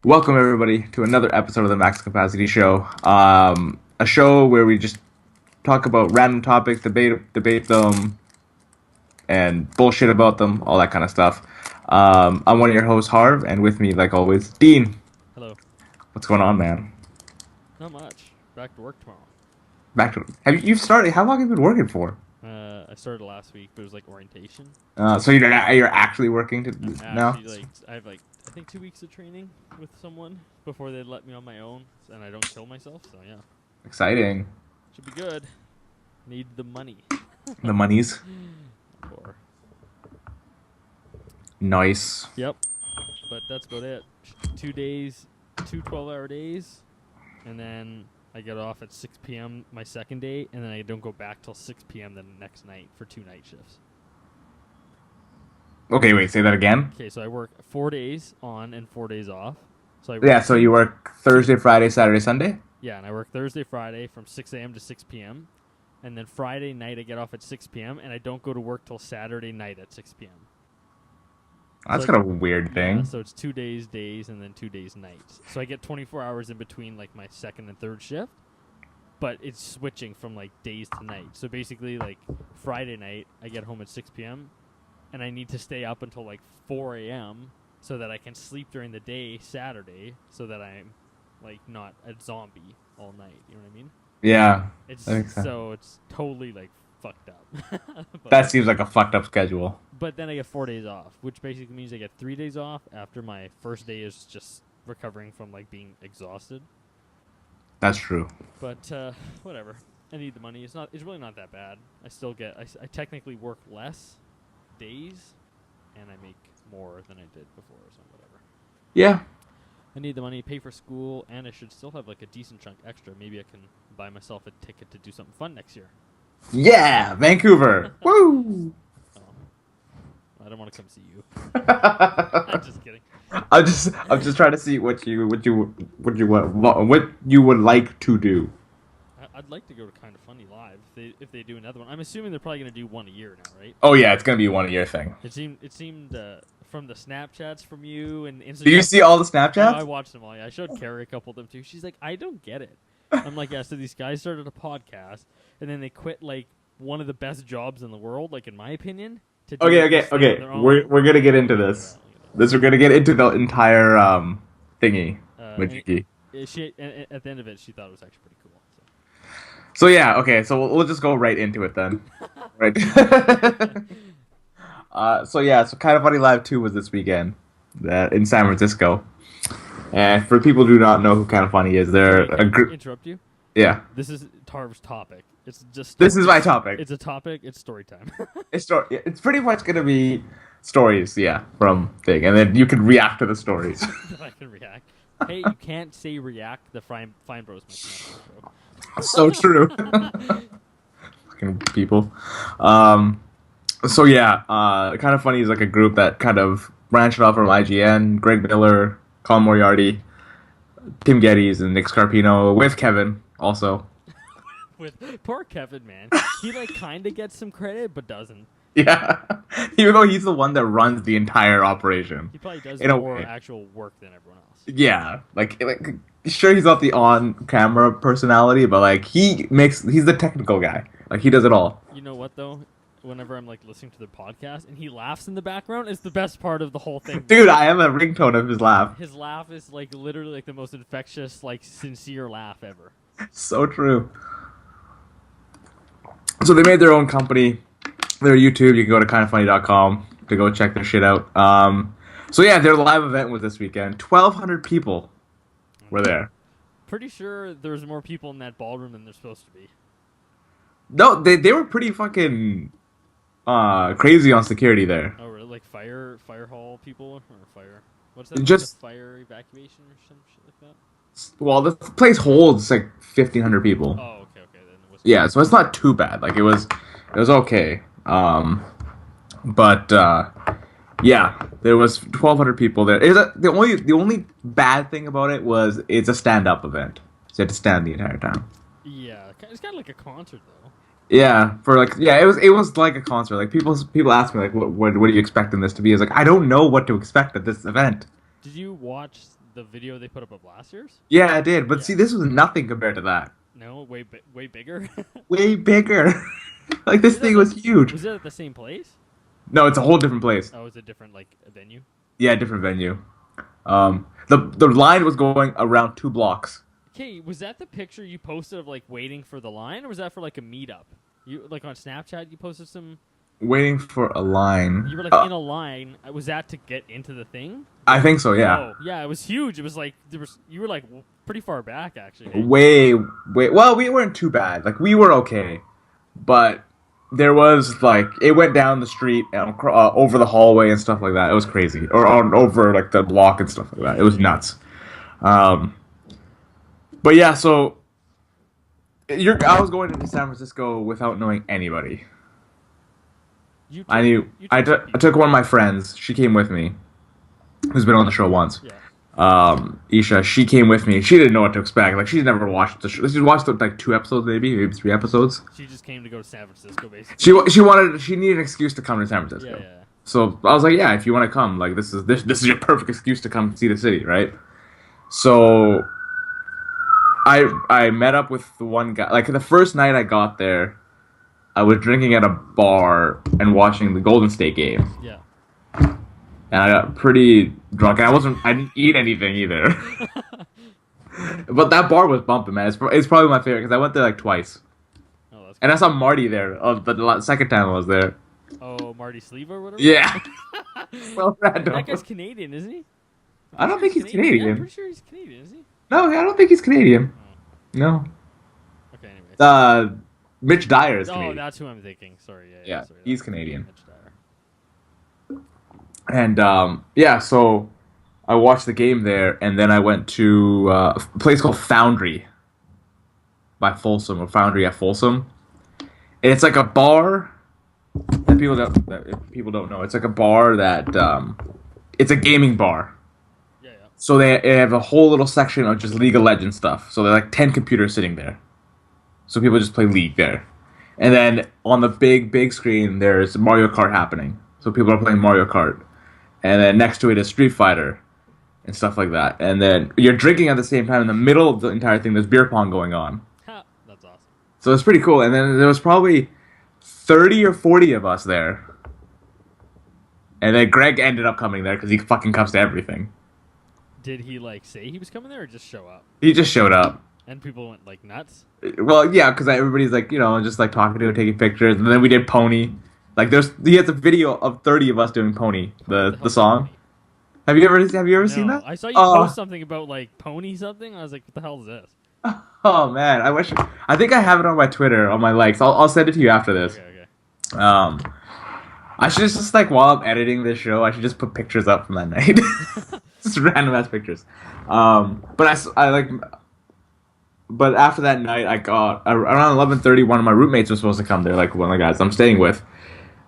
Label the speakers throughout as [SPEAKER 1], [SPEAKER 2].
[SPEAKER 1] Welcome everybody to another episode of the Max Capacity Show. A show where we just talk about random topics, debate them, and bullshit about them, all that kind of stuff. I'm one of your hosts, Harv, and with me, like always, Dean.
[SPEAKER 2] Hello.
[SPEAKER 1] What's going on, man?
[SPEAKER 2] Not much. Back to work tomorrow.
[SPEAKER 1] Back to you've started? How long have you been working for?
[SPEAKER 2] I started last week, but it was like orientation.
[SPEAKER 1] So you're actually working now?
[SPEAKER 2] Actually, I have I think 2 weeks of training with someone before they let me on my own, and I don't kill myself. So yeah,
[SPEAKER 1] Exciting.
[SPEAKER 2] should be good. Need the money.
[SPEAKER 1] The monies.
[SPEAKER 2] Or
[SPEAKER 1] Nice.
[SPEAKER 2] yep. But that's about it. 2 days, 12-hour days, and then I get off at 6 p.m. my second day, and then I don't go back till 6 p.m. the next night for 2 night shifts.
[SPEAKER 1] Okay, wait. Say that again.
[SPEAKER 2] Okay, so I work 4 days on and 4 days off.
[SPEAKER 1] So you work Thursday, Friday, Saturday, Sunday.
[SPEAKER 2] Yeah, and I work Thursday, Friday from 6 a.m. to 6 p.m. And then Friday night I get off at 6 p.m. and I don't go to work till Saturday night at 6 p.m.
[SPEAKER 1] That's
[SPEAKER 2] So
[SPEAKER 1] kind of a weird thing.
[SPEAKER 2] Yeah, so it's 2 days, and then 2 days nights. So I get 24 hours in between like my second and third shift, but it's switching from like days to nights. So basically like Friday night I get home at 6 p.m. and I need to stay up until like 4 a.m. so that I can sleep during the day
[SPEAKER 1] Saturday,
[SPEAKER 2] so that I'm like not a zombie all night. You know what I mean?
[SPEAKER 1] Yeah,
[SPEAKER 2] It's
[SPEAKER 1] that makes sense.
[SPEAKER 2] so it's totally like fucked up.
[SPEAKER 1] That seems like a fucked up schedule.
[SPEAKER 2] But then I get 4 days off, which basically means I get 3 days off after my first day is just recovering from like being exhausted.
[SPEAKER 1] That's true.
[SPEAKER 2] But whatever. I need the money. It's really not that bad. I still get. I technically work less days, and I make more than I did before. So whatever.
[SPEAKER 1] Yeah.
[SPEAKER 2] I need the money, pay for school, and I should still have like a decent chunk extra. Maybe I can buy myself a ticket to do something fun next year.
[SPEAKER 1] Yeah, Vancouver. Woo!
[SPEAKER 2] Oh, I don't want to come see you. I'm just kidding.
[SPEAKER 1] I'm just trying to see what you would like to do.
[SPEAKER 2] I'd like to go to Kind of Funny live if they do another one. I'm assuming they're probably going to do one a year now, right?
[SPEAKER 1] Oh yeah, it's gonna be a 1 year thing.
[SPEAKER 2] It seemed from the Snapchats from you and Instagram.
[SPEAKER 1] Did you see all the
[SPEAKER 2] Oh, I
[SPEAKER 1] Snapchats?
[SPEAKER 2] watched them all. Yeah, I showed Carrie a couple of them too. She's like, I don't get it. I'm like, yeah. So these guys started a podcast and then they quit like one of the best jobs in the world, like in my opinion. To do
[SPEAKER 1] Okay.
[SPEAKER 2] this thing on their own.
[SPEAKER 1] We're gonna get into this. We're gonna get into the entire thingy. Majiki.
[SPEAKER 2] And at the end of it, she thought it was actually pretty cool.
[SPEAKER 1] So yeah, okay. So we'll just go right into it then. Right. So Kind of Funny Live 2 was this weekend in San Francisco. And for people who do not know who Kind of Funny is, they're a group.
[SPEAKER 2] Interrupt you.
[SPEAKER 1] Yeah.
[SPEAKER 2] This is Tarv's topic. It's just.
[SPEAKER 1] This is my topic.
[SPEAKER 2] It's a topic. It's story time.
[SPEAKER 1] It's pretty much gonna be stories, yeah, from thing, and then you can react to the stories.
[SPEAKER 2] I can react. Hey, you can't say react. The Fine Bros mentioned that on
[SPEAKER 1] So true. Fucking people. Kind of Funny is like a group that kind of branched off from IGN, Greg Miller, Colin Moriarty, Tim Geddes, and Nick Scarpino, with Kevin also.
[SPEAKER 2] With poor Kevin, man. He like kind of gets some credit, but doesn't.
[SPEAKER 1] Yeah, even though he's the one that runs the entire operation.
[SPEAKER 2] He probably does
[SPEAKER 1] In a
[SPEAKER 2] more
[SPEAKER 1] way.
[SPEAKER 2] actual work than everyone else.
[SPEAKER 1] Yeah, like sure he's not the on-camera personality, but like he's the technical guy. Like he does it all.
[SPEAKER 2] You know what though? Whenever I'm like listening to the podcast and he laughs in the background, it's the best part of the whole thing.
[SPEAKER 1] Dude, I have a ringtone of his laugh.
[SPEAKER 2] His laugh is like literally like the most infectious, like sincere laugh ever.
[SPEAKER 1] So true. So they made their own company. Their YouTube, you can go to kindoffunny.com to go check their shit out. Their live event was this weekend. 1,200 people were there.
[SPEAKER 2] Pretty sure there's more people in that ballroom than there's supposed to be.
[SPEAKER 1] No, they were pretty fucking crazy on security there.
[SPEAKER 2] Oh, really? Like fire hall people or fire? What's that?
[SPEAKER 1] Just
[SPEAKER 2] like a fire evacuation or some shit like that?
[SPEAKER 1] well, the place holds like 1,500 people.
[SPEAKER 2] Oh, okay. Then it was.
[SPEAKER 1] Yeah, so it's not too bad. Like it was okay. There was 1,200 people there. The only bad thing about it was it's a stand-up event, so you had to stand the entire time.
[SPEAKER 2] Yeah, it's kind of like a concert though.
[SPEAKER 1] Yeah, it was like a concert. Like people ask me like, what do you expect in this to be? It's like I don't know what to expect at this event.
[SPEAKER 2] Did you watch the video they put up of last year's?
[SPEAKER 1] Yeah, I did. But
[SPEAKER 2] Yeah.
[SPEAKER 1] see, this was nothing compared to that.
[SPEAKER 2] No, way bigger.
[SPEAKER 1] Way bigger. Like this thing was huge.
[SPEAKER 2] Was it at the same place?
[SPEAKER 1] No, it's a whole different place.
[SPEAKER 2] Oh, was it different like venue?
[SPEAKER 1] Yeah, different venue. The line was going around 2 blocks.
[SPEAKER 2] Okay, was that the picture you posted of like waiting for the line, or was that for like a meetup? You like on Snapchat, you posted some.
[SPEAKER 1] Waiting for a line.
[SPEAKER 2] You were like in a line. Was that to get into the thing?
[SPEAKER 1] I think so, yeah.
[SPEAKER 2] Oh, yeah, it was huge. It was like you were like pretty far back actually. Hey?
[SPEAKER 1] Way. Well, we weren't too bad. Like we were okay, but there was like it went down the street and over the hallway and stuff like that. It was crazy, or on over like the block and stuff like that. It was nuts. But yeah, so I was going into San Francisco without knowing anybody. I took one of my friends. She came with me, who's been on the show once.
[SPEAKER 2] Yeah.
[SPEAKER 1] Isha, she came with me. She didn't know what to expect. Like she's never watched the show. She's watched like 2 episodes, maybe 3 episodes.
[SPEAKER 2] She just came to go to San Francisco, basically.
[SPEAKER 1] She needed an excuse to come to San Francisco.
[SPEAKER 2] Yeah.
[SPEAKER 1] So I was like, yeah, if you want to come, like this is your perfect excuse to come see the city, right? So I met up with the one guy. Like the first night I got there, I was drinking at a bar and watching the Golden State game.
[SPEAKER 2] Yeah.
[SPEAKER 1] And I got pretty drunk. And I didn't eat anything either. But that bar was bumping, man. It's probably my favorite because I went there like twice.
[SPEAKER 2] Oh, that's
[SPEAKER 1] and I saw Marty there. The second time I was there.
[SPEAKER 2] Oh, Marty Sleeve or whatever?
[SPEAKER 1] Yeah. Well, random.
[SPEAKER 2] That guy's Canadian, isn't he?
[SPEAKER 1] I don't think he's Canadian.
[SPEAKER 2] Yeah, I'm pretty sure he's Canadian, isn't he?
[SPEAKER 1] No, I don't think he's Canadian.
[SPEAKER 2] Oh.
[SPEAKER 1] No.
[SPEAKER 2] Okay, anyways.
[SPEAKER 1] Mitch Dyer is Canadian.
[SPEAKER 2] Oh, that's who I'm thinking. Sorry.
[SPEAKER 1] Yeah,
[SPEAKER 2] sorry,
[SPEAKER 1] he's Canadian.
[SPEAKER 2] Mitch Dyer.
[SPEAKER 1] And yeah, so I watched the game there, and then I went to a place called Foundry by Folsom, or Foundry at Folsom. And it's like a bar that people don't know. It's like a bar that it's a gaming bar.
[SPEAKER 2] Yeah.
[SPEAKER 1] So they have a whole little section of just League of Legends stuff. So they're like 10 computers sitting there. So people just play League there. And then on the big screen, there's Mario Kart happening. So people are playing Mario Kart. And then next to it is Street Fighter and stuff like that. And then you're drinking at the same time. In the middle of the entire thing, there's beer pong going on.
[SPEAKER 2] That's awesome.
[SPEAKER 1] So it's pretty cool. And then there was probably 30 or 40 of us there. And then Greg ended up coming there because he fucking comes to everything.
[SPEAKER 2] Did he like say he was coming there or just show up?
[SPEAKER 1] He just showed up.
[SPEAKER 2] And people went like nuts?
[SPEAKER 1] Well, yeah, because everybody's like, just like talking to him, taking pictures. And then we did Pony. Like he has a video of 30 of us doing Pony, the song.
[SPEAKER 2] Pony?
[SPEAKER 1] Have you ever seen that?
[SPEAKER 2] I saw you post something about like Pony something. I was like, what the hell is this?
[SPEAKER 1] Oh man, I think I have it on my Twitter, on my likes. I'll send it to you after this.
[SPEAKER 2] Okay.
[SPEAKER 1] I should just like while I'm editing this show, I should just put pictures up from that night. Just random ass pictures. But after that night, I got around 11:30. One of my roommates was supposed to come there, like one of the guys I'm staying with.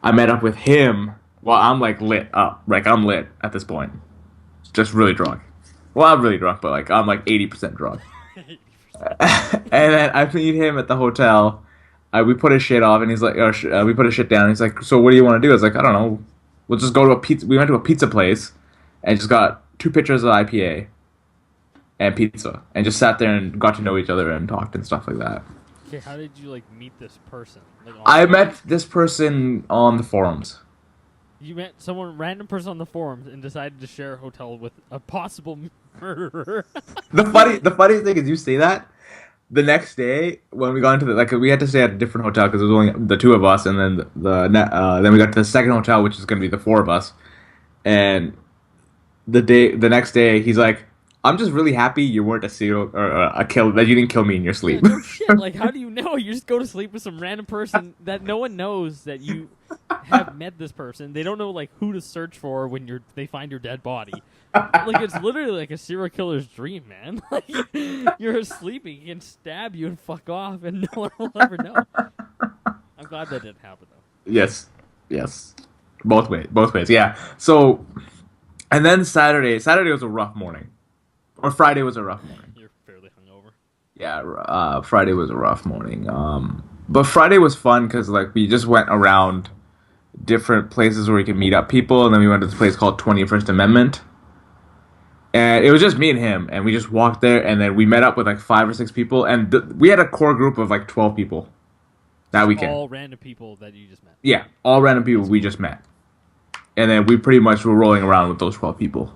[SPEAKER 1] I met up with him while I'm like lit up, like I'm lit at this point, just really drunk. Well, I'm really drunk, but like I'm like 80% drunk. And then I meet him at the hotel. We put his shit off, and he's like, we put his shit down. And he's like, so what do you want to do? I was like, I don't know. We'll just go to a pizza. We went to a pizza place, and just got 2 pitchers of IPA and pizza, and just sat there and got to know each other and talked and stuff like that.
[SPEAKER 2] Okay, how did you like meet this person? Like,
[SPEAKER 1] I met this person on the forums.
[SPEAKER 2] You met random person on the forums and decided to share a hotel with a possible murderer.
[SPEAKER 1] The funny thing is, you say that. The next day, when we got into we had to stay at a different hotel because it was only the 2 of us, and then then we got to the second hotel, which is going to be the 4 of us. And the next day, he's like, I'm just really happy you weren't a serial or a kill, that you didn't kill me in your sleep.
[SPEAKER 2] Yeah, no shit. Like, how do you know? You just go to sleep with some random person that no one knows that you have met this person. They don't know like who to search for when they find your dead body. Like, it's literally like a serial killer's dream, man. Like, you're sleeping, he can stab you and fuck off, and no one will ever know. I'm glad that didn't happen though.
[SPEAKER 1] Yes. Both ways. Yeah. So, and then Saturday was a rough morning. Or Friday was a rough morning.
[SPEAKER 2] You're fairly hungover.
[SPEAKER 1] Yeah, Friday was a rough morning. But Friday was fun because like we just went around different places where we could meet up people, and then we went to this place called 21st Amendment, And it was just me and him, and we just walked there, and then we met up with like 5 or 6 people, and we had a core group of like 12 people that weekend.
[SPEAKER 2] All random people that you just met.
[SPEAKER 1] Yeah, all random people we just met, and then we pretty much were rolling around with those 12 people.